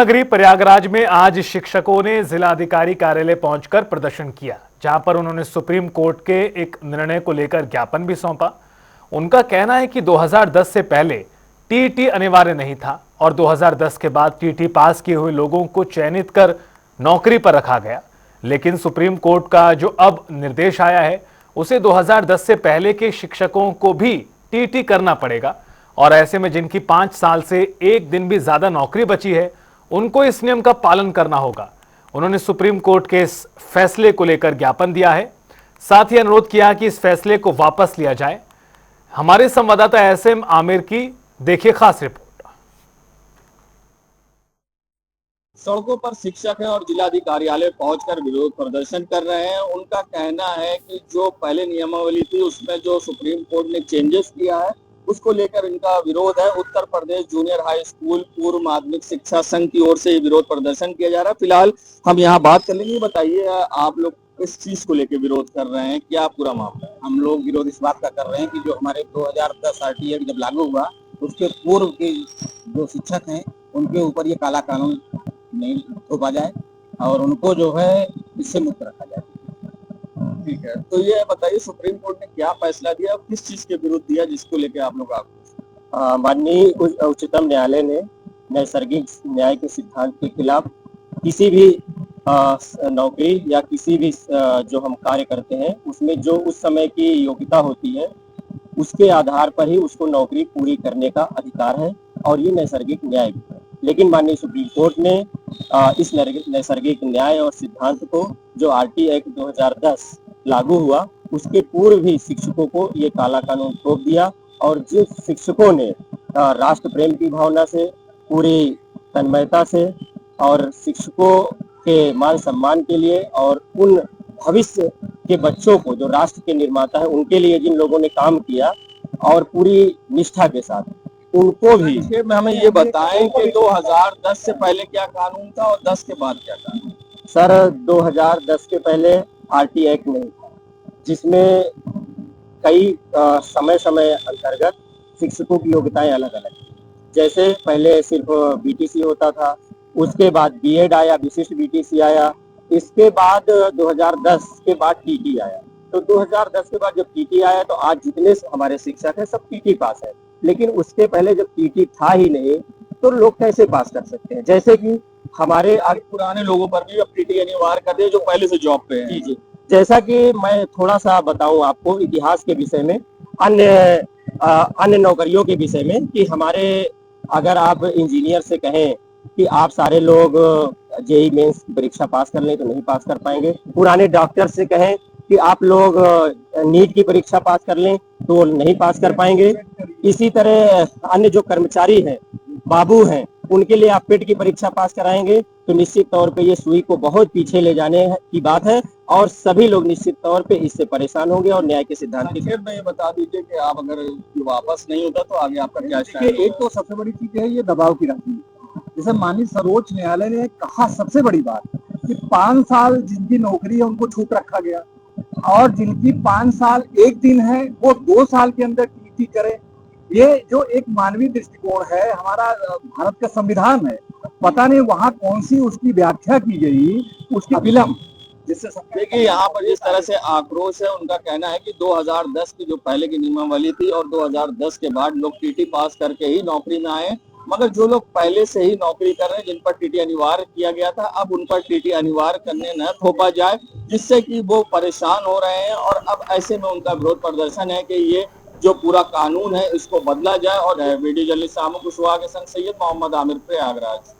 नगरी प्रयागराज में आज शिक्षकों ने जिलाधिकारी कार्यालय पहुंचकर प्रदर्शन किया, जहां पर उन्होंने सुप्रीम कोर्ट के एक निर्णय को लेकर ज्ञापन भी सौंपा। उनका कहना है कि 2010 से पहले टीईटी अनिवार्य नहीं था और 2010 के बाद टीईटी पास किए हुए लोगों को चयनित कर नौकरी पर रखा गया। लेकिन सुप्रीम कोर्ट का जो अब निर्देश आया है उसे 2010 से पहले के शिक्षकों को भी टीईटी करना पड़ेगा और ऐसे में जिनकी 5 साल से एक दिन भी ज्यादा नौकरी बची है उनको इस नियम का पालन करना होगा। उन्होंने सुप्रीम कोर्ट के इस फैसले को लेकर ज्ञापन दिया है, साथ ही अनुरोध किया कि इस फैसले को वापस लिया जाए। हमारे संवाददाता एसएम आमिर की देखिए खास रिपोर्ट। सड़कों पर शिक्षक हैं और जिलाधिकारी कार्यालय पहुंचकर विरोध प्रदर्शन कर रहे हैं। उनका कहना है कि जो पहले नियमावली थी उसमें जो सुप्रीम कोर्ट ने चेंजेस किया है उसको लेकर इनका विरोध है। Uttar Pradesh junior high school पूर्व माध्यमिक शिक्षा संघ की ओर से विरोध प्रदर्शन किया जा रहा है। फिलहाल हम यहाँ बात कर लेंगे। बताइए, आप लोग किस चीज को लेकर विरोध कर रहे हैं, क्या पूरा मामला है? हम लोग विरोध इस बात का कर रहे हैं कि जो हमारे 2010 आरटीए जब लागू हुआ उसके पूर्व के जो शिक्षक हैं उनके ऊपर ये काला कानून नहीं थोपा जाए और उनको जो है इससे मुक्त रखा जाए। ठीक है, तो ये बताइए सुप्रीम कोर्ट ने क्या फैसला दिया और किस चीज के विरुद्ध दिया जिसको लेकर आप लोग माननीय उच्चतम न्यायालय ने नैसर्गिक न्याय के सिद्धांत के खिलाफ किसी भी नौकरी या किसी भी जो हम कार्य करते हैं उसमें जो उस समय की योग्यता होती है उसके आधार पर ही उसको नौकरी पूरी करने का अधिकार है और ये नैसर्गिक न्याय भी है। लेकिन माननीय सुप्रीम कोर्ट ने इस नैसर्गिक न्याय और सिद्धांत को जो आरटीए एक्ट 2010 लागू हुआ उसके पूर्व भी शिक्षकों को ये काला कानून थोप दिया और जिन शिक्षकों ने राष्ट्र प्रेम की भावना से पूरी तन्मयता से और शिक्षकों के मान सम्मान के लिए और उन भविष्य के बच्चों को जो राष्ट्र के निर्माता है उनके लिए जिन लोगों ने काम किया और पूरी निष्ठा के साथ उनको भी हमें ये बताएं कि 2010 से पहले क्या कानून था और 10 के बाद क्या कानून? सर 2010 के पहले आरटीए एक्ट नहीं था जिसमें कई समय समय अंतर्गत शिक्षकों की योग्यताएं अलग अलग थी। जैसे पहले सिर्फ बीटीसी होता था, उसके बाद बीएड आया, विशिष्ट बीटीसी आया, इसके बाद 2010 के बाद टीटी आया। तो 2010 के बाद जब टीटी आया तो आज जितने हमारे शिक्षक हैं सब टीटी पास है, लेकिन उसके पहले जब टीटी था ही नहीं तो लोग कैसे पास कर सकते हैं? जैसे कि हमारे पुराने लोगों पर भी अब टीटी अनिवार्य कर दिया जो पहले से जॉब पे हैं। जी, जैसा कि मैं थोड़ा सा बताऊं आपको इतिहास के विषय में, अन्य नौकरियों के विषय में कि हमारे अगर आप इंजीनियर से कहें कि आप सारे लोग जेई मेंस की परीक्षा पास कर लें तो नहीं पास कर पाएंगे। पुराने डॉक्टर से कहें कि आप लोग नीट की परीक्षा पास कर लें तो नहीं पास कर पाएंगे। इसी तरह अन्य जो कर्मचारी हैं, बाबू हैं, उनके लिए आप पेट की परीक्षा पास कराएंगे तो निश्चित तौर पे ये सुई को बहुत पीछे ले जाने की बात है और सभी लोग निश्चित तौर पे इससे परेशान होंगे और न्याय के सिद्धांत की। में ये बता दीजिए कि आप अगर वापस नहीं होता तो आगे आपका क्या है? एक तो सबसे बड़ी चीज है ये दबाव की राजनीति। जैसे माननीय सर्वोच्च न्यायालय ने कहा सबसे बड़ी बात कि 5 साल जिनकी नौकरी है उनको छूट रखा गया और जिनकी 5 साल 1 दिन है वो 2 साल के अंदर टीटी करे। ये जो एक मानवीय दृष्टिकोण है, हमारा भारत का संविधान है, पता नहीं वहाँ कौन सी उसकी व्याख्या की गई, उसकी विलंब जिससे देखिए यहाँ पर जिस तरह से आक्रोश है, उनका कहना है कि 2010 की जो पहले की नियमावली थी और 2010 के बाद लोग टीटी पास करके ही नौकरी में आए, मगर जो लोग पहले से ही नौकरी कर रहे हैं जिन पर टीटी अनिवार्य किया गया था अब उन पर टीटी अनिवार्य करने न थोपा जाए, जिससे कि वो परेशान हो रहे हैं। और अब ऐसे में उनका विरोध प्रदर्शन है कि ये जो पूरा कानून है इसको बदला जाए। और वीडियो जर्नलिस्ट सामू कुशवाहा के संग सैयद मोहम्मद आमिर, प्रयागराज।